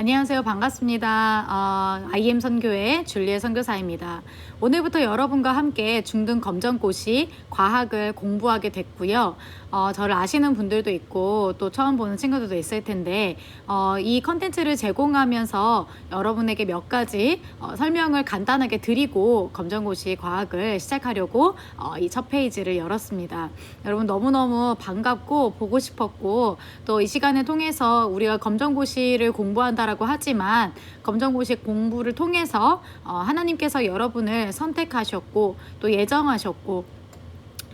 안녕하세요. 반갑습니다. IM 선교회 줄리의 선교사입니다. 오늘부터 여러분과 함께 중등 검정고시 과학을 공부하게 됐고요. 저를 아시는 분들도 있고 또 처음 보는 친구들도 있을 텐데 이 컨텐츠를 제공하면서 여러분에게 몇 가지 설명을 간단하게 드리고 검정고시 과학을 시작하려고 이 첫 페이지를 열었습니다. 여러분 너무너무 반갑고 보고 싶었고 또 이 시간을 통해서 우리가 검정고시를 공부한다라고 하지만 검정고시 공부를 통해서 하나님께서 여러분을 선택하셨고 또 예정하셨고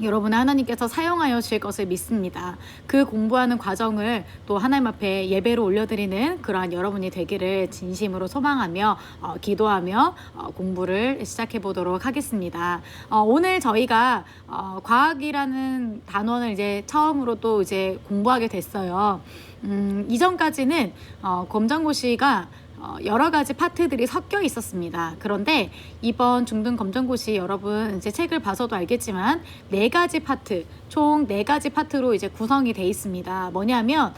여러분을 하나님께서 사용하여 주실 것을 믿습니다. 그 공부하는 과정을 또 하나님 앞에 예배로 올려드리는 그러한 여러분이 되기를 진심으로 소망하며 기도하며 공부를 시작해 보도록 하겠습니다. 오늘 저희가 과학이라는 단원을 이제 처음으로 또 이제 공부하게 됐어요. 이전까지는 검정고시가 여러 가지 파트들이 섞여 있었습니다. 그런데 이번 중등 검정고시 여러분 이제 책을 봐서도 알겠지만 총 4가지 파트로 이제 구성이 돼 있습니다. 뭐냐면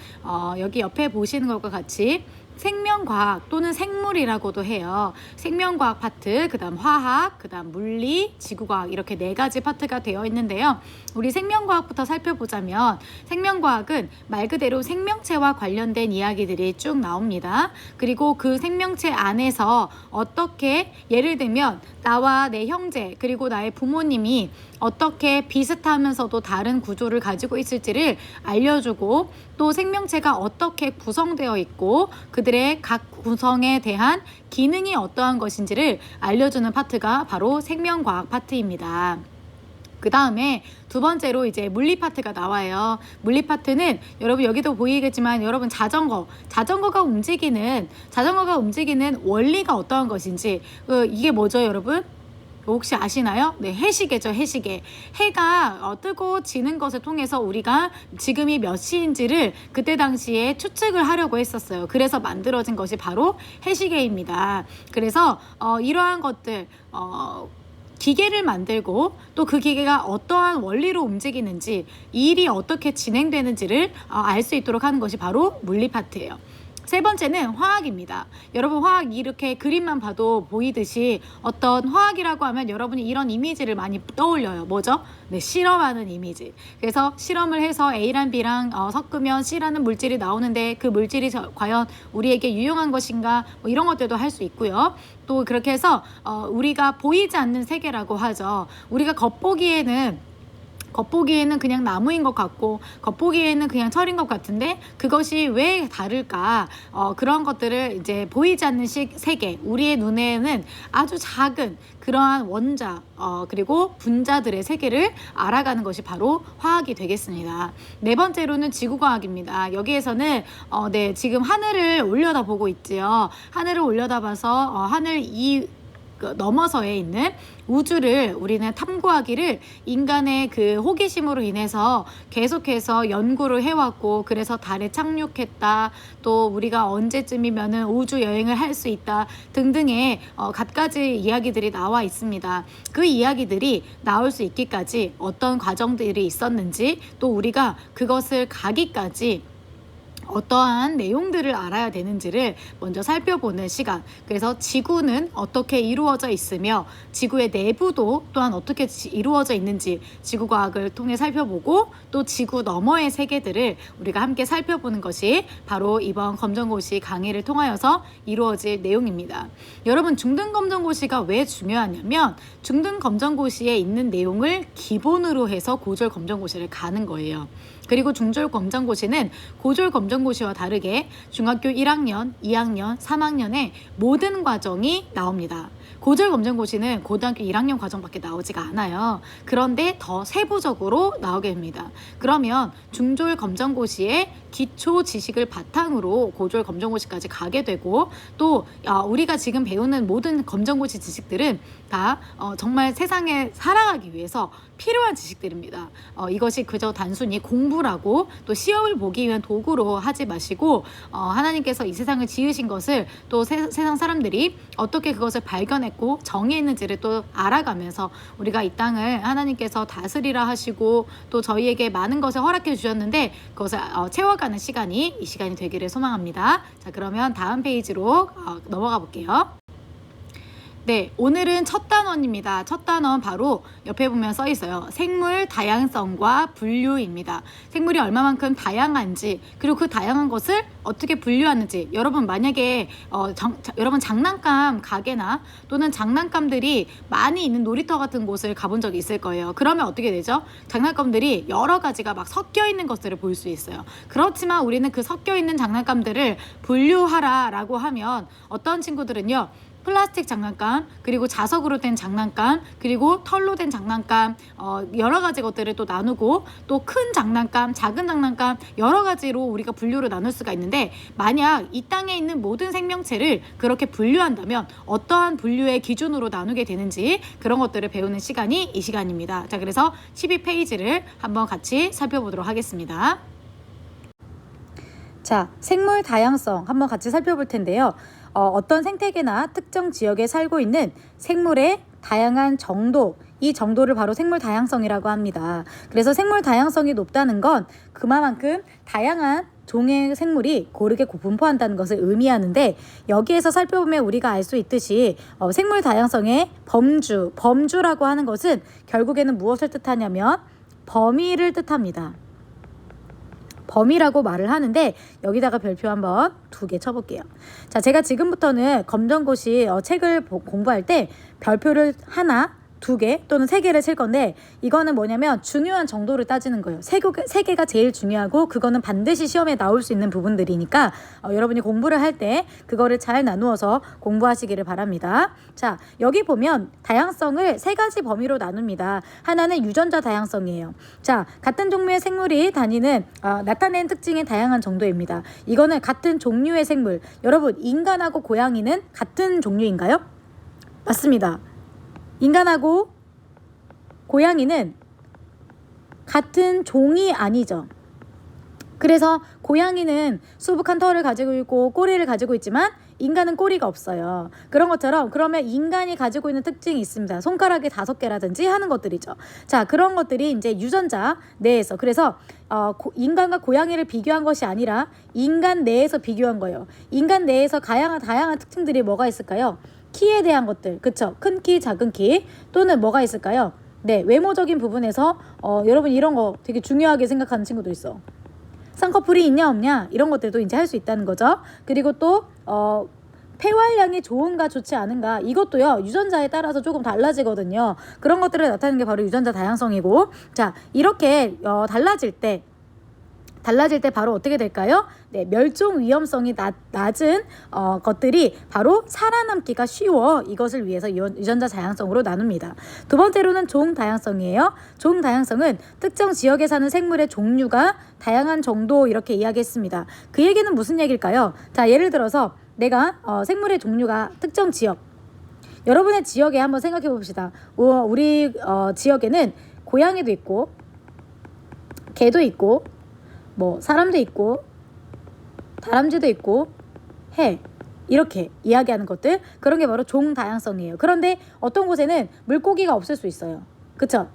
여기 옆에 보시는 것과 같이 생명과학 또는 생물이라고도 해요. 생명과학 파트, 그 다음 화학, 그 다음 물리, 지구과학 이렇게 4가지 파트가 되어 있는데요. 우리 생명과학부터 살펴보자면 생명과학은 말 그대로 생명체와 관련된 이야기들이 쭉 나옵니다. 그리고 그 생명체 안에서 어떻게 예를 들면 나와 내 형제 그리고 나의 부모님이 어떻게 비슷하면서도 다른 구조를 가지고 있을지를 알려주고 또 생명체가 어떻게 구성되어 있고 그들의 각 구성에 대한 기능이 어떠한 것인지를 알려주는 파트가 바로 생명과학 파트입니다. 그 다음에 두 번째로 이제 물리 파트가 나와요. 물리 파트는 여러분 여기도 보이겠지만 여러분 자전거가 움직이는 원리가 어떠한 것인지 이게 뭐죠 여러분? 혹시 아시나요? 네, 해시계죠, 해시계. 해가 뜨고 지는 것을 통해서 우리가 지금이 몇 시인지를 그때 당시에 추측을 하려고 했었어요. 그래서 만들어진 것이 바로 해시계입니다. 그래서 이러한 것들 기계를 만들고 또 그 기계가 어떠한 원리로 움직이는지 일이 어떻게 진행되는지를 알 수 있도록 하는 것이 바로 물리 파트예요. 세 번째는 화학입니다. 여러분 화학 이렇게 그림만 봐도 보이듯이 어떤 화학이라고 하면 여러분이 이런 이미지를 많이 떠올려요. 뭐죠? 네, 실험하는 이미지. 그래서 실험을 해서 A랑 B랑 섞으면 C라는 물질이 나오는데 그 물질이 과연 우리에게 유용한 것인가 뭐 이런 것들도 할 수 있고요. 또 그렇게 해서 우리가 보이지 않는 세계라고 하죠. 우리가 겉보기에는 그냥 나무인 것 같고 겉보기에는 그냥 철인 것 같은데 그것이 왜 다를까 그런 것들을 이제 보이지 않는 세계 우리의 눈에는 아주 작은 그러한 원자 그리고 분자들의 세계를 알아가는 것이 바로 화학이 되겠습니다. 네 번째로는 지구과학입니다. 여기에서는 지금 하늘을 올려다보고 있지요. 하늘을 올려다봐서 하늘 넘어서에 있는 우주를 우리는 탐구하기를 인간의 그 호기심으로 인해서 계속해서 연구를 해왔고 그래서 달에 착륙했다 또 우리가 언제쯤이면은 우주 여행을 할 수 있다 등등의 갖가지 이야기들이 나와 있습니다. 그 이야기들이 나올 수 있기까지 어떤 과정들이 있었는지 또 우리가 그것을 가기까지 어떠한 내용들을 알아야 되는지를 먼저 살펴보는 시간. 그래서 지구는 어떻게 이루어져 있으며 지구의 내부도 또한 어떻게 이루어져 있는지 지구과학을 통해 살펴보고 또 지구 너머의 세계들을 우리가 함께 살펴보는 것이 바로 이번 검정고시 강의를 통하여서 이루어질 내용입니다. 여러분 중등검정고시가 왜 중요하냐면 중등검정고시에 있는 내용을 기본으로 해서 고졸검정고시를 가는 거예요. 그리고 중졸검정고시는 고졸검정고시와 다르게 중학교 1학년, 2학년, 3학년의 모든 과정이 나옵니다. 고졸검정고시는 고등학교 1학년 과정밖에 나오지가 않아요. 그런데 더 세부적으로 나오게 됩니다. 그러면 중졸검정고시의 기초 지식을 바탕으로 고졸검정고시까지 가게 되고 또 우리가 지금 배우는 모든 검정고시 지식들은 다 정말 세상에 살아가기 위해서 필요한 지식들입니다. 이것이 그저 단순히 공부라고 또 시험을 보기 위한 도구로 하지 마시고 하나님께서 이 세상을 지으신 것을 또 세상 사람들이 어떻게 그것을 발견 구현했고 정의했는지를 또 알아가면서 우리가 이 땅을 하나님께서 다스리라 하시고 또 저희에게 많은 것을 허락해 주셨는데 그것을 채워가는 시간이 이 시간이 되기를 소망합니다. 자, 그러면 다음 페이지로 넘어가 볼게요. 네, 오늘은 첫 단원입니다. 첫 단원 바로 옆에 보면 써 있어요. 생물 다양성과 분류입니다. 생물이 얼마만큼 다양한지 그리고 그 다양한 것을 어떻게 분류하는지 여러분 만약에 여러분 장난감 가게나 또는 장난감들이 많이 있는 놀이터 같은 곳을 가본 적이 있을 거예요. 그러면 어떻게 되죠? 장난감들이 여러 가지가 막 섞여 있는 것들을 볼 수 있어요. 그렇지만 우리는 그 섞여 있는 장난감들을 분류하라 라고 하면 어떤 친구들은요, 플라스틱 장난감, 그리고 자석으로 된 장난감, 그리고 털로 된 장난감, 여러 가지 것들을 또 나누고 또 큰 장난감, 작은 장난감 여러 가지로 우리가 분류를 나눌 수가 있는데 만약 이 땅에 있는 모든 생명체를 그렇게 분류한다면 어떠한 분류의 기준으로 나누게 되는지 그런 것들을 배우는 시간이 이 시간입니다. 자, 그래서 12페이지를 한번 같이 살펴보도록 하겠습니다. 자, 생물 다양성 한번 같이 살펴볼 텐데요. 어떤 생태계나 특정 지역에 살고 있는 생물의 다양한 정도, 이 정도를 바로 생물 다양성이라고 합니다. 그래서 생물 다양성이 높다는 건 그만큼 다양한 종의 생물이 고르게 분포한다는 것을 의미하는데 여기에서 살펴보면 우리가 알 수 있듯이 생물 다양성의 범주라고 하는 것은 결국에는 무엇을 뜻하냐면 범위를 뜻합니다. 범위라고 말을 하는데 여기다가 별표 한번 2개 쳐볼게요. 자, 제가 지금부터는 검정고시 책을 공부할 때 별표를 하나, 2개 또는 3개를 칠 건데 이거는 뭐냐면 중요한 정도를 따지는 거예요. 3개가 제일 중요하고 그거는 반드시 시험에 나올 수 있는 부분들이니까 여러분이 공부를 할 때 그거를 잘 나누어서 공부하시기를 바랍니다. 자, 여기 보면 다양성을 3가지 범위로 나눕니다. 하나는 유전자 다양성이에요. 자, 같은 종류의 생물이 나타내는 특징의 다양한 정도입니다. 이거는 같은 종류의 생물. 여러분, 인간하고 고양이는 같은 종류인가요? 맞습니다. 인간하고 고양이는 같은 종이 아니죠. 그래서 고양이는 수북한 털을 가지고 있고 꼬리를 가지고 있지만 인간은 꼬리가 없어요. 그런 것처럼 그러면 인간이 가지고 있는 특징이 있습니다. 손가락이 5개라든지 하는 것들이죠. 자, 그런 것들이 이제 유전자 내에서 그래서 인간과 고양이를 비교한 것이 아니라 인간 내에서 비교한 거예요. 인간 내에서 다양한 특징들이 뭐가 있을까요? 키에 대한 것들, 그쵸? 큰 키, 작은 키 또는 뭐가 있을까요? 네, 외모적인 부분에서 여러분 이런 거 되게 중요하게 생각하는 친구도 있어. 쌍꺼풀이 있냐 없냐 이런 것들도 이제 할 수 있다는 거죠. 그리고 또 폐활량이 좋은가 좋지 않은가 이것도요 유전자에 따라서 조금 달라지거든요. 그런 것들을 나타내는 게 바로 유전자 다양성이고, 자, 이렇게 달라질 때 바로 어떻게 될까요? 네, 멸종 위험성이 낮은 것들이 바로 살아남기가 쉬워. 이것을 위해서 유전자 다양성으로 나눕니다. 두 번째로는 종 다양성이에요. 종 다양성은 특정 지역에 사는 생물의 종류가 다양한 정도 이렇게 이야기했습니다. 그 얘기는 무슨 얘기일까요? 자, 예를 들어서 내가 생물의 종류가 특정 지역, 여러분의 지역에 한번 생각해 봅시다. 우리 지역에는 고양이도 있고 개도 있고 뭐 사람도 있고 다람쥐도 있고 해, 이렇게 이야기하는 것들, 그런 게 바로 종 다양성이에요. 그런데 어떤 곳에는 물고기가 없을 수 있어요. 그쵸?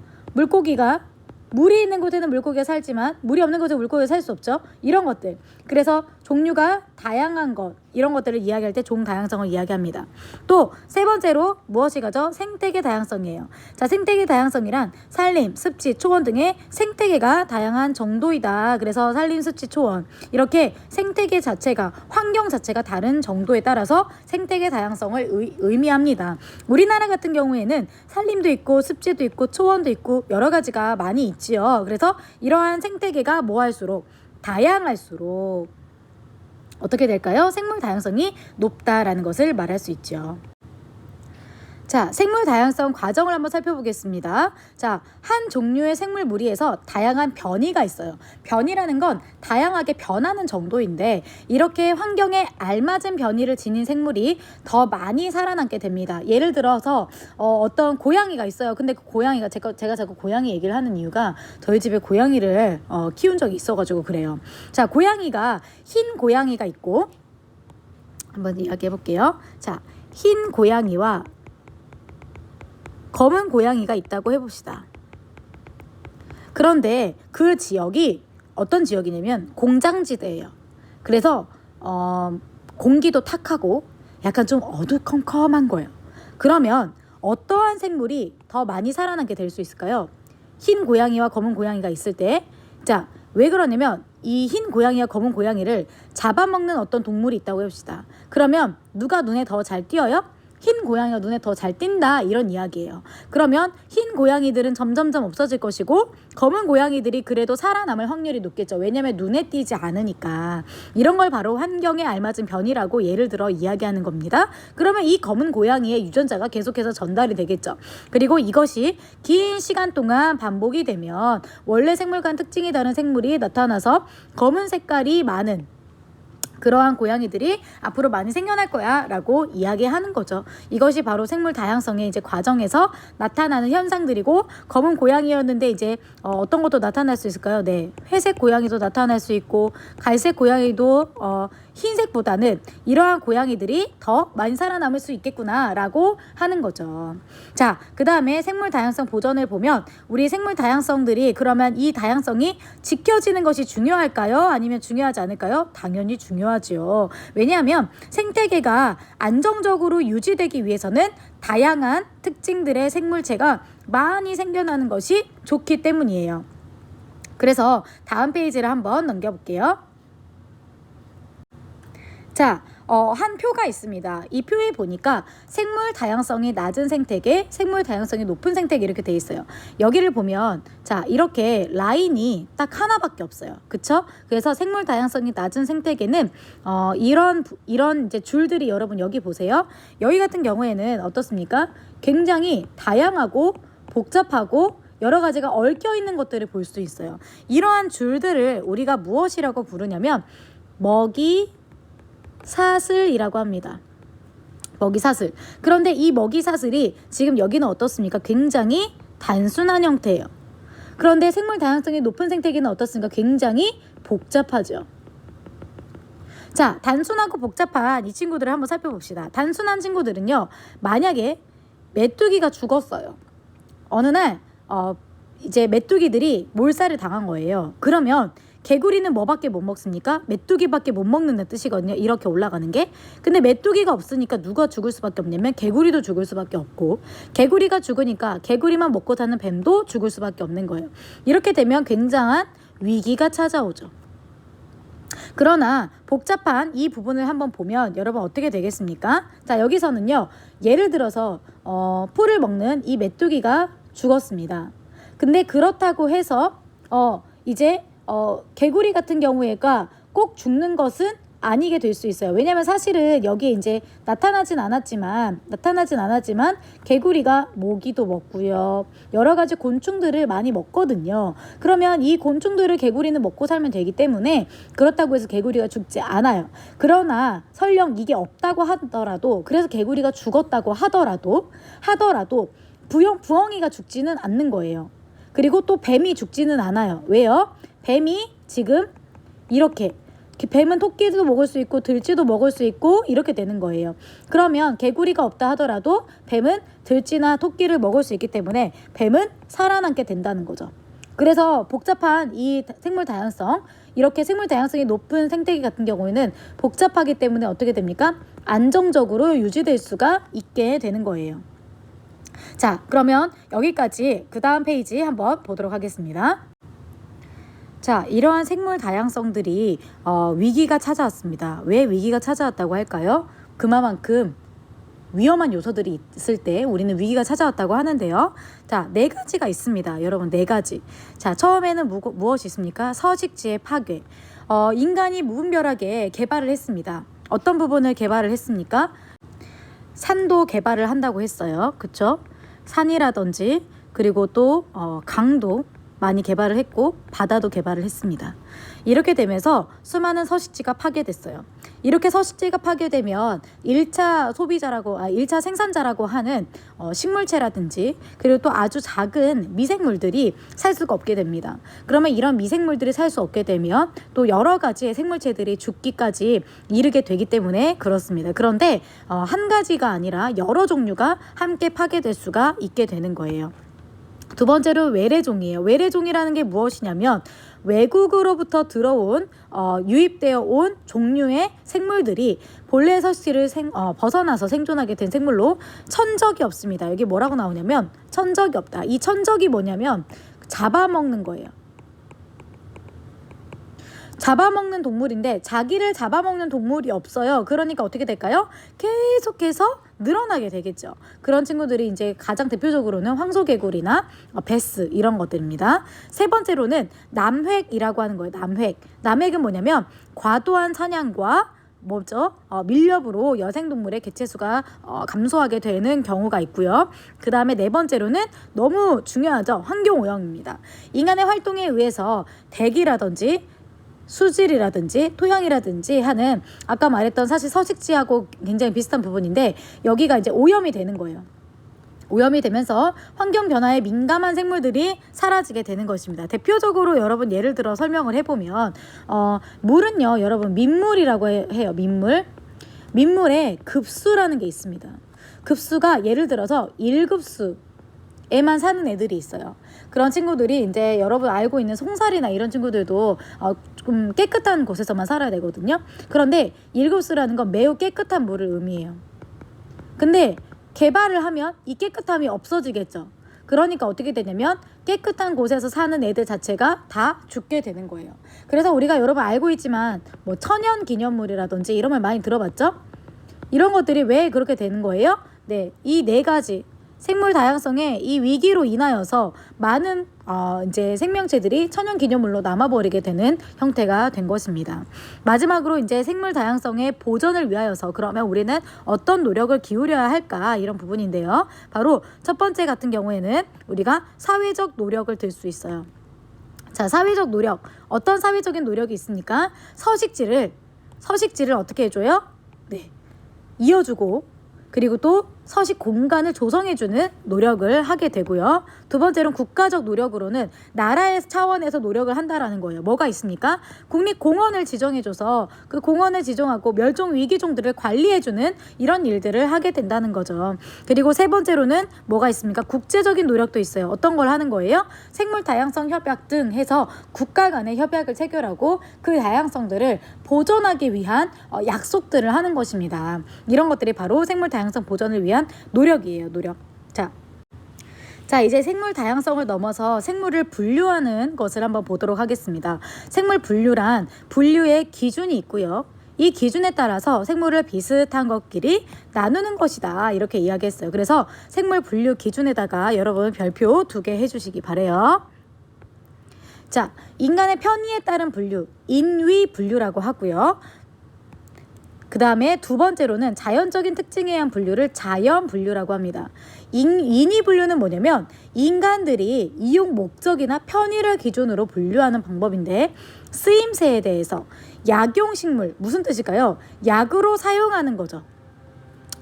물이 있는 곳에는 물고기가 살지만 물이 없는 곳에 물고기가 살 수 없죠. 이런 것들. 그래서 종류가 다양한 것, 이런 것들을 이야기할 때 종 다양성을 이야기합니다. 또 세 번째로 무엇이 가죠? 생태계 다양성이에요. 자, 생태계 다양성이란 산림, 습지, 초원 등의 생태계가 다양한 정도이다. 그래서 산림, 습지, 초원 이렇게 생태계 자체가, 환경 자체가 다른 정도에 따라서 생태계 다양성을 의미합니다. 우리나라 같은 경우에는 산림도 있고 습지도 있고 초원도 있고 여러 가지가 많이 있지요. 그래서 이러한 생태계가 다양할수록 어떻게 될까요? 생물 다양성이 높다라는 것을 말할 수 있죠. 자, 생물 다양성 과정을 한번 살펴보겠습니다. 자, 한 종류의 생물 무리에서 다양한 변이가 있어요. 변이라는 건 다양하게 변하는 정도인데 이렇게 환경에 알맞은 변이를 지닌 생물이 더 많이 살아남게 됩니다. 예를 들어서 어떤 고양이가 있어요. 근데 그 고양이가 제가 자꾸 고양이 얘기를 하는 이유가 저희 집에 고양이를 키운 적이 있어가지고 그래요. 자, 흰 고양이가 있고 한번 이야기해 볼게요. 자, 흰 고양이와 검은 고양이가 있다고 해봅시다. 그런데 그 지역이 어떤 지역이냐면 공장지대예요. 그래서 공기도 탁하고 약간 좀 어두컴컴한 거예요. 그러면 어떠한 생물이 더 많이 살아남게 될 수 있을까요? 흰 고양이와 검은 고양이가 있을 때, 자, 왜 그러냐면 이 흰 고양이와 검은 고양이를 잡아먹는 어떤 동물이 있다고 해봅시다. 그러면 누가 눈에 더 잘 띄어요? 흰 고양이가 눈에 더 잘 띈다, 이런 이야기예요. 그러면 흰 고양이들은 점점점 없어질 것이고 검은 고양이들이 그래도 살아남을 확률이 높겠죠. 왜냐하면 눈에 띄지 않으니까. 이런 걸 바로 환경에 알맞은 변이라고 예를 들어 이야기하는 겁니다. 그러면 이 검은 고양이의 유전자가 계속해서 전달이 되겠죠. 그리고 이것이 긴 시간 동안 반복이 되면 원래 생물과는 특징이 다른 생물이 나타나서 검은 색깔이 많은 그러한 고양이들이 앞으로 많이 생겨날 거야 라고 이야기하는 거죠. 이것이 바로 생물 다양성의 이제 과정에서 나타나는 현상들이고, 검은 고양이였는데 이제 어떤 것도 나타날 수 있을까요? 네, 회색 고양이도 나타날 수 있고 갈색 고양이도 흰색보다는 이러한 고양이들이 더 많이 살아남을 수 있겠구나 라고 하는 거죠. 자, 그 다음에 생물 다양성 보전을 보면 우리 생물 다양성들이 그러면 이 다양성이 지켜지는 것이 중요할까요? 아니면 중요하지 않을까요? 당연히 중요하죠. 왜냐하면 생태계가 안정적으로 유지되기 위해서는 다양한 특징들의 생물체가 많이 생겨나는 것이 좋기 때문이에요. 그래서 다음 페이지를 한번 넘겨볼게요. 자, 한 표가 있습니다. 이 표에 보니까 생물 다양성이 낮은 생태계, 생물 다양성이 높은 생태계 이렇게 돼 있어요. 여기를 보면 자, 이렇게 라인이 딱 하나밖에 없어요. 그쵸? 그래서 생물 다양성이 낮은 생태계는 이런 이제 줄들이 여러분 여기 보세요. 여기 같은 경우에는 어떻습니까? 굉장히 다양하고 복잡하고 여러 가지가 얽혀 있는 것들을 볼 수 있어요. 이러한 줄들을 우리가 무엇이라고 부르냐면 먹이 사슬이라고 합니다. 먹이사슬. 그런데 이 먹이사슬이 지금 여기는 어떻습니까? 굉장히 단순한 형태예요. 그런데 생물 다양성이 높은 생태계는 어떻습니까? 굉장히 복잡하죠. 자, 단순하고 복잡한 이 친구들을 한번 살펴봅시다. 단순한 친구들은요, 만약에 메뚜기가 죽었어요. 어느 날 이제 메뚜기들이 몰살을 당한 거예요. 그러면 개구리는 뭐밖에 못 먹습니까? 메뚜기밖에 못 먹는다는 뜻이거든요. 이렇게 올라가는 게. 근데 메뚜기가 없으니까 누가 죽을 수밖에 없냐면 개구리도 죽을 수밖에 없고, 개구리가 죽으니까 개구리만 먹고 사는 뱀도 죽을 수밖에 없는 거예요. 이렇게 되면 굉장한 위기가 찾아오죠. 그러나 복잡한 이 부분을 한번 보면 여러분 어떻게 되겠습니까? 자, 여기서는요, 예를 들어서 풀을 먹는 이 메뚜기가 죽었습니다. 근데 그렇다고 해서 이제 개구리 같은 경우에가 꼭 죽는 것은 아니게 될 수 있어요. 왜냐면 사실은 여기에 이제 나타나진 않았지만 개구리가 모기도 먹고요, 여러 가지 곤충들을 많이 먹거든요. 그러면 이 곤충들을 개구리는 먹고 살면 되기 때문에 그렇다고 해서 개구리가 죽지 않아요. 그러나 설령 이게 없다고 하더라도, 그래서 개구리가 죽었다고 하더라도 부엉이가 죽지는 않는 거예요. 그리고 또 뱀이 죽지는 않아요. 왜요? 뱀이 지금 이렇게, 뱀은 토끼도 먹을 수 있고 들쥐도 먹을 수 있고 이렇게 되는 거예요. 그러면 개구리가 없다 하더라도 뱀은 들쥐나 토끼를 먹을 수 있기 때문에 뱀은 살아남게 된다는 거죠. 그래서 복잡한 이 생물 다양성, 이렇게 생물 다양성이 높은 생태계 같은 경우에는 복잡하기 때문에 어떻게 됩니까? 안정적으로 유지될 수가 있게 되는 거예요. 자, 그러면 여기까지 그 다음 페이지 한번 보도록 하겠습니다. 자, 이러한 생물 다양성들이 위기가 찾아왔습니다. 왜 위기가 찾아왔다고 할까요? 그만큼 위험한 요소들이 있을 때 우리는 위기가 찾아왔다고 하는데요. 자, 4가지가 있습니다. 여러분, 4가지. 자, 처음에는 무엇이 있습니까? 서식지의 파괴. 인간이 무분별하게 개발을 했습니다. 어떤 부분을 개발을 했습니까? 산도 개발을 한다고 했어요. 그쵸? 산이라든지 그리고 또 강도 많이 개발을 했고 바다도 개발을 했습니다. 이렇게 되면서 수많은 서식지가 파괴됐어요. 이렇게 서식지가 파괴되면 1차 소비자라고 1차 생산자라고 하는 식물체라든지 그리고 또 아주 작은 미생물들이 살 수가 없게 됩니다. 그러면 이런 미생물들이 살 수 없게 되면 또 여러 가지의 생물체들이 죽기까지 이르게 되기 때문에 그렇습니다. 그런데 한 가지가 아니라 여러 종류가 함께 파괴될 수가 있게 되는 거예요. 두 번째로 외래종이에요. 외래종이라는 게 무엇이냐면 외국으로부터 들어온 유입되어 온 종류의 생물들이 본래 서식지를 벗어나서 생존하게 된 생물로 천적이 없습니다. 여기 뭐라고 나오냐면 천적이 없다. 이 천적이 뭐냐면 잡아먹는 거예요. 잡아먹는 동물인데 자기를 잡아먹는 동물이 없어요. 그러니까 어떻게 될까요? 계속해서 늘어나게 되겠죠. 그런 친구들이 이제 가장 대표적으로는 황소개구리나 베스 이런 것들입니다. 세 번째로는 남획이라고 하는 거예요. 남획은 뭐냐면 과도한 사냥과 밀렵으로 여생동물의 개체수가 감소하게 되는 경우가 있고요. 그 다음에 네 번째로는 너무 중요하죠. 환경오염입니다. 인간의 활동에 의해서 대기라든지 수질이라든지 토양이라든지 하는 아까 말했던 사실 서식지하고 굉장히 비슷한 부분인데 여기가 이제 오염이 되는 거예요. 오염이 되면서 환경 변화에 민감한 생물들이 사라지게 되는 것입니다. 대표적으로 여러분 예를 들어 설명을 해보면 물은요 여러분 민물이라고 해요. 민물에 급수라는 게 있습니다. 급수가 예를 들어서 1급수 에만 사는 애들이 있어요. 그런 친구들이 이제 여러분 알고 있는 송사리나 이런 친구들도 좀 깨끗한 곳에서만 살아야 되거든요. 그런데 1급수라는 건 매우 깨끗한 물을 의미해요. 근데 개발을 하면 이 깨끗함이 없어지겠죠. 그러니까 어떻게 되냐면 깨끗한 곳에서 사는 애들 자체가 다 죽게 되는 거예요. 그래서 우리가 여러분 알고 있지만 뭐 천연기념물이라든지 이런 말 많이 들어봤죠? 이런 것들이 왜 그렇게 되는 거예요? 네, 이 네 가지 생물 다양성의 이 위기로 인하여서 많은 이제 생명체들이 천연기념물로 남아버리게 되는 형태가 된 것입니다. 마지막으로 이제 생물 다양성의 보존을 위하여서 그러면 우리는 어떤 노력을 기울여야 할까 이런 부분인데요. 바로 첫 번째 같은 경우에는 우리가 사회적 노력을 들 수 있어요. 자, 사회적 노력. 어떤 사회적인 노력이 있습니까? 서식지를 어떻게 해줘요? 네, 이어주고 그리고 또 서식 공간을 조성해주는 노력을 하게 되고요. 두 번째로는 국가적 노력으로는 나라의 차원에서 노력을 한다라는 거예요. 뭐가 있습니까? 국립공원을 지정해줘서 그 공원을 지정하고 멸종위기종들을 관리해주는 이런 일들을 하게 된다는 거죠. 그리고 세 번째로는 뭐가 있습니까? 국제적인 노력도 있어요. 어떤 걸 하는 거예요? 생물 다양성 협약 등 해서 국가 간의 협약을 체결하고 그 다양성들을 보존하기 위한 약속들을 하는 것입니다. 이런 것들이 바로 생물 다양성 보존을 위한 노력이에요. 노력. 자, 이제 생물 다양성을 넘어서 생물을 분류하는 것을 한번 보도록 하겠습니다. 생물 분류란 분류의 기준이 있고요. 이 기준에 따라서 생물을 비슷한 것끼리 나누는 것이다. 이렇게 이야기했어요. 그래서 생물 분류 기준에다가 여러분 별표 2개 해주시기 바래요. 자, 인간의 편의에 따른 분류, 인위 분류라고 하고요. 그 다음에 두 번째로는 자연적인 특징에 의한 분류를 자연 분류라고 합니다. 인위 분류는 뭐냐면 인간들이 이용 목적이나 편의를 기준으로 분류하는 방법인데 쓰임새에 대해서 약용식물, 무슨 뜻일까요? 약으로 사용하는 거죠.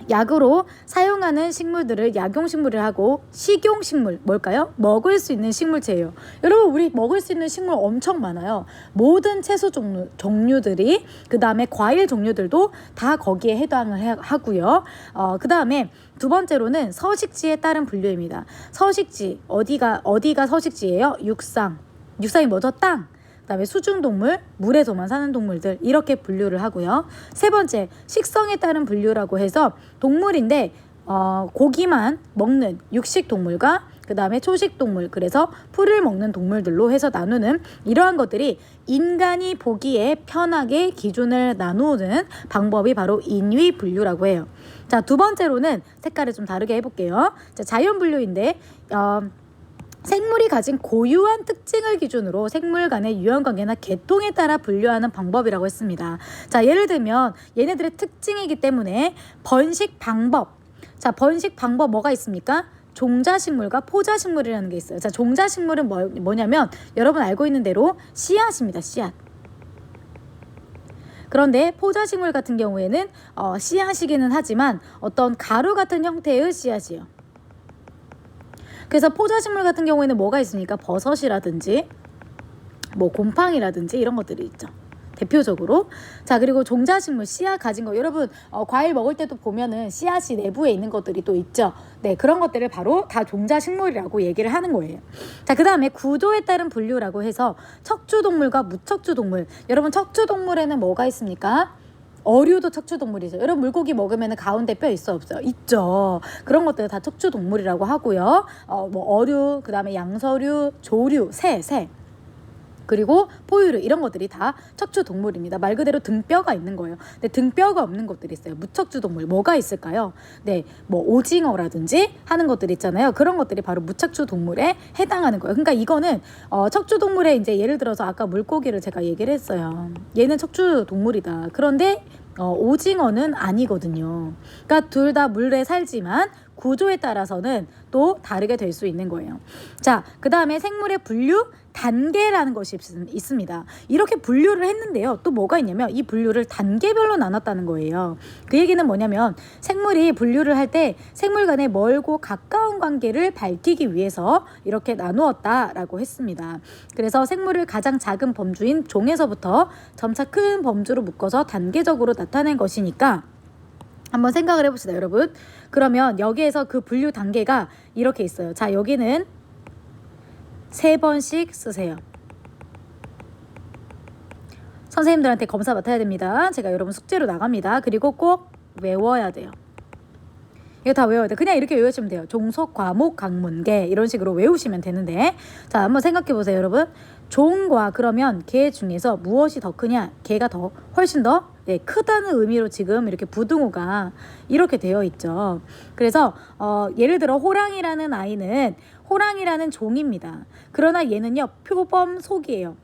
약으로 사용하는 식물들을 약용식물을 하고 식용식물, 뭘까요? 먹을 수 있는 식물체예요. 여러분 우리 먹을 수 있는 식물 엄청 많아요. 모든 채소 종류들이 그 다음에 과일 종류들도 다 거기에 해당을 하고요. 그 다음에 두 번째로는 서식지에 따른 분류입니다. 서식지, 어디가 서식지예요? 육상이 뭐죠? 땅. 그다음에 수중동물, 물에서만 사는 동물들 이렇게 분류를 하고요. 세 번째, 식성에 따른 분류라고 해서 동물인데 고기만 먹는 육식동물과 그 다음에 초식동물, 그래서 풀을 먹는 동물들로 해서 나누는 이러한 것들이 인간이 보기에 편하게 기준을 나누는 방법이 바로 인위 분류라고 해요. 자, 두 번째로는 색깔을 좀 다르게 해볼게요. 자, 자연 분류인데 생물이 가진 고유한 특징을 기준으로 생물 간의 유형관계나 계통에 따라 분류하는 방법이라고 했습니다. 자, 예를 들면 얘네들의 특징이기 때문에 번식 방법. 자, 번식 방법 뭐가 있습니까? 종자식물과 포자식물이라는 게 있어요. 자, 종자식물은 뭐냐면 여러분 알고 있는 대로 씨앗입니다. 씨앗. 그런데 포자식물 같은 경우에는 씨앗이기는 하지만 어떤 가루 같은 형태의 씨앗이에요. 그래서 포자식물 같은 경우에는 뭐가 있습니까? 버섯이라든지 뭐 곰팡이라든지 이런 것들이 있죠. 대표적으로. 자, 그리고 종자식물 씨앗 가진 거, 여러분 과일 먹을 때도 보면은 씨앗이 내부에 있는 것들이 또 있죠. 네, 그런 것들을 바로 다 종자식물이라고 얘기를 하는 거예요. 자, 그 다음에 구조에 따른 분류라고 해서 척추동물과 무척추동물. 여러분 척추동물에는 뭐가 있습니까? 어류도 척추동물이죠. 여러분 물고기 먹으면 가운데 뼈 있어 없어요? 있죠. 그런 것들 다 척추동물이라고 하고요. 뭐 어류, 그 다음에 양서류, 조류, 새 그리고 포유류, 이런 것들이 다 척추동물입니다. 말 그대로 등뼈가 있는 거예요. 근데 등뼈가 없는 것들이 있어요. 무척추동물. 뭐가 있을까요? 네, 뭐 오징어라든지 하는 것들 있잖아요. 그런 것들이 바로 무척추동물에 해당하는 거예요. 그러니까 이거는 척추동물에 이제 예를 들어서 아까 물고기를 제가 얘기를 했어요. 얘는 척추동물이다. 그런데 오징어는 아니거든요. 그러니까 둘 다 물에 살지만 구조에 따라서는 또 다르게 될 수 있는 거예요. 자, 그 다음에 생물의 분류 단계라는 것이 있습니다. 이렇게 분류를 했는데요. 또 뭐가 있냐면 이 분류를 단계별로 나눴다는 거예요. 그 얘기는 뭐냐면 생물이 분류를 할 때 생물 간의 멀고 가까운 관계를 밝히기 위해서 이렇게 나누었다라고 했습니다. 그래서 생물을 가장 작은 범주인 종에서부터 점차 큰 범주로 묶어서 단계적으로 나타낸 것이니까 한번 생각을 해봅시다, 여러분. 그러면 여기에서 그 분류 단계가 이렇게 있어요. 자, 여기는 3번씩 쓰세요. 선생님들한테 검사 맡아야 됩니다. 제가 여러분 숙제로 나갑니다. 그리고 꼭 외워야 돼요. 이거 다 외워야 돼. 그냥 이렇게 외우시면 돼요. 종속, 과목, 강문계 이런 식으로 외우시면 되는데, 자, 한번 생각해 보세요, 여러분. 종과 그러면 개 중에서 무엇이 더 크냐? 개가 더 훨씬 더 크다는 의미로 지금 이렇게 부등호가 이렇게 되어 있죠. 그래서 예를 들어 호랑이라는 아이는 호랑이라는 종입니다. 그러나 얘는요 표범 속이에요.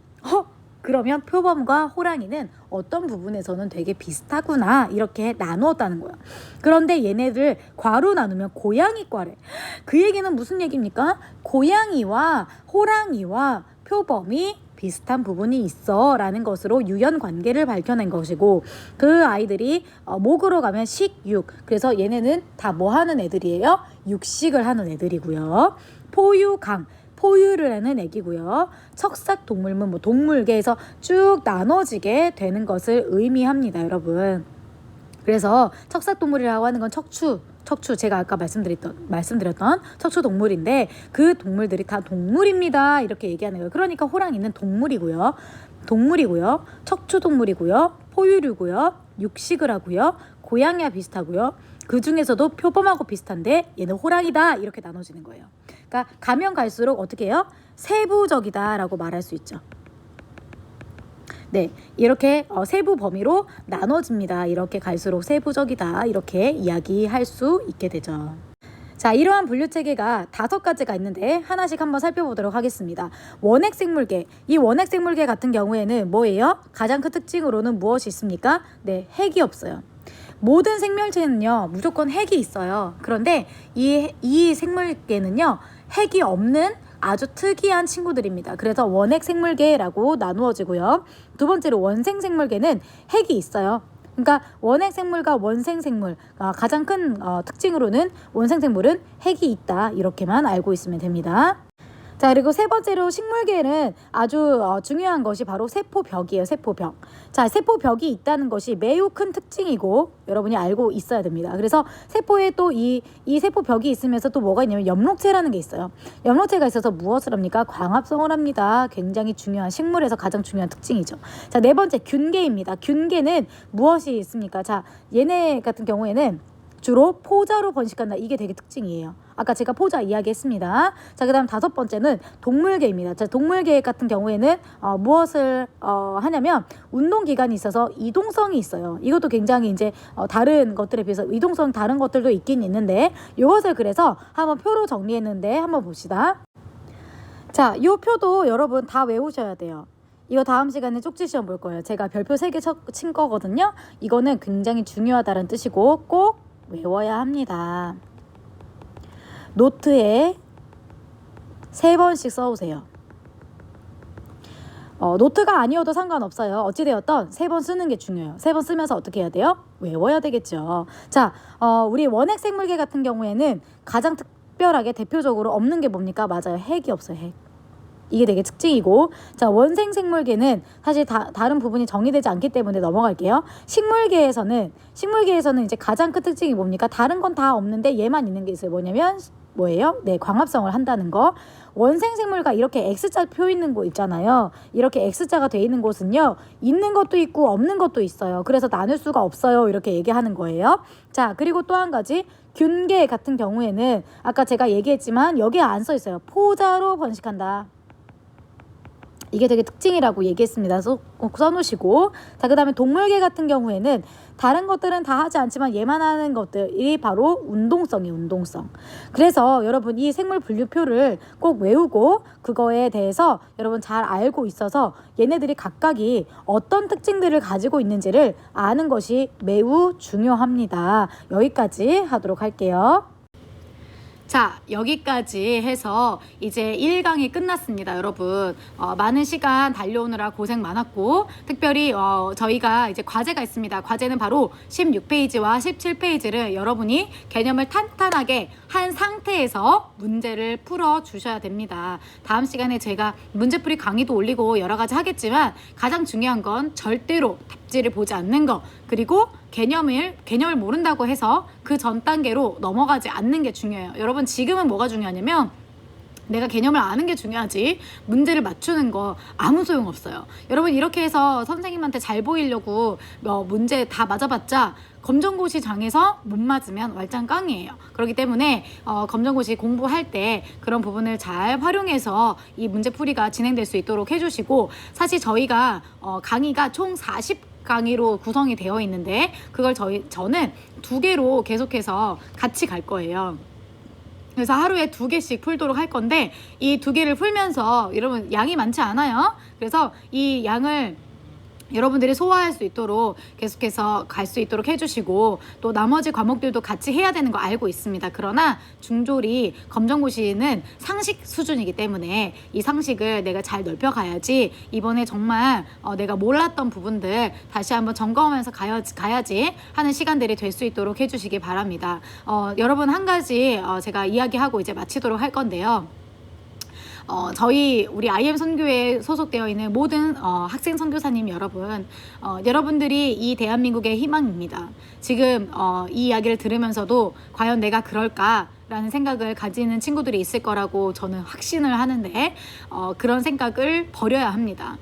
그러면 표범과 호랑이는 어떤 부분에서는 되게 비슷하구나 이렇게 나누었다는 거야. 그런데 얘네들 과로 나누면 고양이과래. 그 얘기는 무슨 얘기입니까? 고양이와 호랑이와 표범이 비슷한 부분이 있어 라는 것으로 유연관계를 밝혀낸 것이고, 그 아이들이 목으로 가면 식육, 그래서 얘네는 다 뭐 하는 애들이에요? 육식을 하는 애들이고요. 포유강, 포유를 하는 애기고요. 척삭동물문, 뭐 동물계에서 쭉 나눠지게 되는 것을 의미합니다, 여러분. 그래서 척삭동물이라고 하는 건 척추 제가 아까 말씀드렸던 척추동물인데 그 동물들이 다 동물입니다 이렇게 얘기하는 거예요. 그러니까 호랑이는 동물이고요. 척추동물이고요. 포유류고요. 육식을 하고요. 고양이와 비슷하고요. 그 중에서도 표범하고 비슷한데 얘는 호랑이다 이렇게 나눠지는 거예요. 그러니까 가면 갈수록 어떻게 해요? 세부적이다라고 말할 수 있죠. 네, 이렇게 세부 범위로 나눠집니다. 이렇게 갈수록 세부적이다 이렇게 이야기할 수 있게 되죠. 자, 이러한 분류 체계가 5가지가 있는데 하나씩 한번 살펴보도록 하겠습니다. 원핵생물계, 이 원핵생물계 같은 경우에는 뭐예요? 가장 큰 특징으로는 무엇이 있습니까? 네, 핵이 없어요. 모든 생명체는요 무조건 핵이 있어요. 그런데 이 생물계는요 핵이 없는 아주 특이한 친구들입니다. 그래서 원핵생물계라고 나누어지고요. 두 번째로 원생생물계는 핵이 있어요. 그러니까 원핵생물과 원생생물 가장 큰 특징으로는 원생생물은 핵이 있다 이렇게만 알고 있으면 됩니다. 자, 그리고 세 번째로 식물계는 아주 중요한 것이 바로 세포벽이에요. 세포벽. 자, 세포벽이 있다는 것이 매우 큰 특징이고 여러분이 알고 있어야 됩니다. 그래서 세포에 또 이 세포벽이 있으면서 또 뭐가 있냐면 엽록체라는 게 있어요. 엽록체가 있어서 무엇을 합니까? 광합성을 합니다. 굉장히 중요한 식물에서 가장 중요한 특징이죠. 자, 네 번째 균계입니다. 균계는 무엇이 있습니까? 자, 얘네 같은 경우에는 주로 포자로 번식한다. 이게 되게 특징이에요. 아까 제가 포자 이야기했습니다. 자, 그 다음 5번째는 동물계입니다. 자, 동물계 같은 경우에는 무엇을 하냐면 운동기관이 있어서 이동성이 있어요. 이것도 굉장히 이제 다른 것들에 비해서 이동성 다른 것들도 있긴 있는데 이것을 그래서 한번 표로 정리했는데 한번 봅시다. 자, 이 표도 여러분 다 외우셔야 돼요. 이거 다음 시간에 쪽지 시험 볼 거예요. 제가 별표 3개 친 거거든요. 이거는 굉장히 중요하다는 뜻이고 꼭 외워야 합니다. 노트에 3번씩 써오세요. 노트가 아니어도 상관없어요. 어찌되었던 3번 쓰는 게 중요해요. 3번 쓰면서 어떻게 해야 돼요? 외워야 되겠죠. 자, 우리 원핵 생물계 같은 경우에는 가장 특별하게 대표적으로 없는 게 뭡니까? 맞아요. 핵이 없어요. 핵. 이게 되게 특징이고, 자, 원생 생물계는 사실 다른 부분이 정의되지 않기 때문에 넘어갈게요. 식물계에서는 이제 가장 큰 특징이 뭡니까? 다른 건 다 없는데 얘만 있는 게 있어요. 뭐냐면 뭐예요? 네, 광합성을 한다는 거. 원생 생물과 이렇게 X자 표 있는 곳 있잖아요. 이렇게 X자가 돼 있는 곳은요, 있는 것도 있고 없는 것도 있어요. 그래서 나눌 수가 없어요. 이렇게 얘기하는 거예요. 자, 그리고 또 한 가지, 균계 같은 경우에는 아까 제가 얘기했지만 여기에 안 써 있어요. 포자로 번식한다. 이게 되게 특징이라고 얘기했습니다. 써놓으시고, 자, 그 다음에 동물계 같은 경우에는 다른 것들은 다 하지 않지만 얘만 하는 것들이 바로 운동성이에요. 운동성. 그래서 여러분 이 생물 분류표를 꼭 외우고 그거에 대해서 여러분 잘 알고 있어서 얘네들이 각각이 어떤 특징들을 가지고 있는지를 아는 것이 매우 중요합니다. 여기까지 하도록 할게요. 자, 여기까지 해서 이제 1강이 끝났습니다, 여러분. 많은 시간 달려오느라 고생 많았고, 특별히 저희가 이제 과제가 있습니다. 과제는 바로 16페이지와 17페이지를 여러분이 개념을 탄탄하게 한 상태에서 문제를 풀어 주셔야 됩니다. 다음 시간에 제가 문제풀이 강의도 올리고 여러 가지 하겠지만, 가장 중요한 건 절대로 답지를 보지 않는 거, 그리고 개념을 모른다고 해서 그 전 단계로 넘어가지 않는 게 중요해요. 여러분, 지금은 뭐가 중요하냐면 내가 개념을 아는 게 중요하지 문제를 맞추는 거 아무 소용없어요. 여러분, 이렇게 해서 선생님한테 잘 보이려고 문제 다 맞아봤자 검정고시 장에서 못 맞으면 왈짱깡이에요. 그렇기 때문에 검정고시 공부할 때 그런 부분을 잘 활용해서 이 문제풀이가 진행될 수 있도록 해주시고, 사실 저희가 강의가 총 40강의로 구성이 되어 있는데 그걸 저는 2개로 계속해서 같이 갈 거예요. 그래서 하루에 2개씩 풀도록 할 건데, 이 2개를 풀면서 여러분 양이 많지 않아요. 그래서 이 양을 여러분들이 소화할 수 있도록 계속해서 갈 수 있도록 해주시고, 또 나머지 과목들도 같이 해야 되는 거 알고 있습니다. 그러나 중졸이 검정고시는 상식 수준이기 때문에 이 상식을 내가 잘 넓혀가야지 이번에 정말 내가 몰랐던 부분들 다시 한번 점검하면서 가야지 하는 시간들이 될 수 있도록 해주시기 바랍니다. 여러분, 한 가지 제가 이야기하고 이제 마치도록 할 건데요. 우리 IM 선교회에 소속되어 있는 모든 학생 선교사님 여러분, 여러분들이 이 대한민국의 희망입니다. 지금 이 이야기를 들으면서도 과연 내가 그럴까? 라는 생각을 가지는 친구들이 있을 거라고 저는 확신을 하는데, 그런 생각을 버려야 합니다.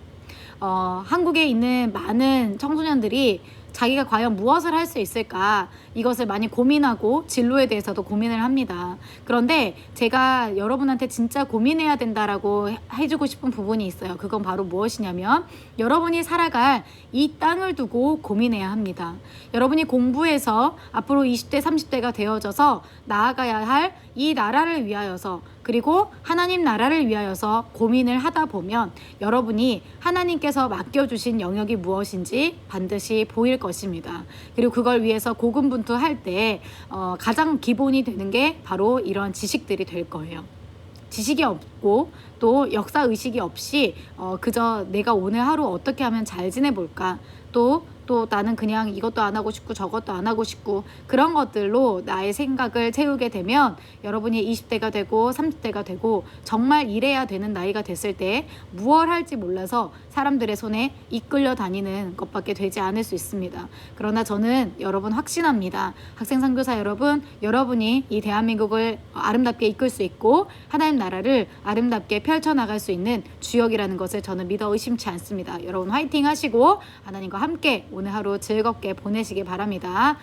한국에 있는 많은 청소년들이 자기가 과연 무엇을 할 수 있을까, 이것을 많이 고민하고 진로에 대해서도 고민을 합니다. 그런데 제가 여러분한테 진짜 고민해야 된다라고 해주고 싶은 부분이 있어요. 그건 바로 무엇이냐면, 여러분이 살아갈 이 땅을 두고 고민해야 합니다. 여러분이 공부해서 앞으로 20대 30대가 되어져서 나아가야 할 이 나라를 위하여서, 그리고 하나님 나라를 위하여서 고민을 하다 보면 여러분이 하나님께서 맡겨주신 영역이 무엇인지 반드시 보일 것입니다. 그리고 그걸 위해서 고군분투할 때 가장 기본이 되는 게 바로 이런 지식들이 될 거예요. 지식이 없고 또 역사의식이 없이 그저 내가 오늘 하루 어떻게 하면 잘 지내볼까, 또 나는 그냥 이것도 안 하고 싶고 저것도 안 하고 싶고 그런 것들로 나의 생각을 채우게 되면 여러분이 20대가 되고 30대가 되고 정말 일해야 되는 나이가 됐을 때 무엇 할지 몰라서 사람들의 손에 이끌려 다니는 것밖에 되지 않을 수 있습니다. 그러나 저는 여러분 확신합니다. 학생 선교사 여러분, 여러분이 이 대한민국을 아름답게 이끌 수 있고 하나님 나라를 아름답게 펼쳐나갈 수 있는 주역이라는 것을 저는 믿어 의심치 않습니다. 여러분 화이팅 하시고 하나님과 함께 오늘 하루 즐겁게 보내시기 바랍니다.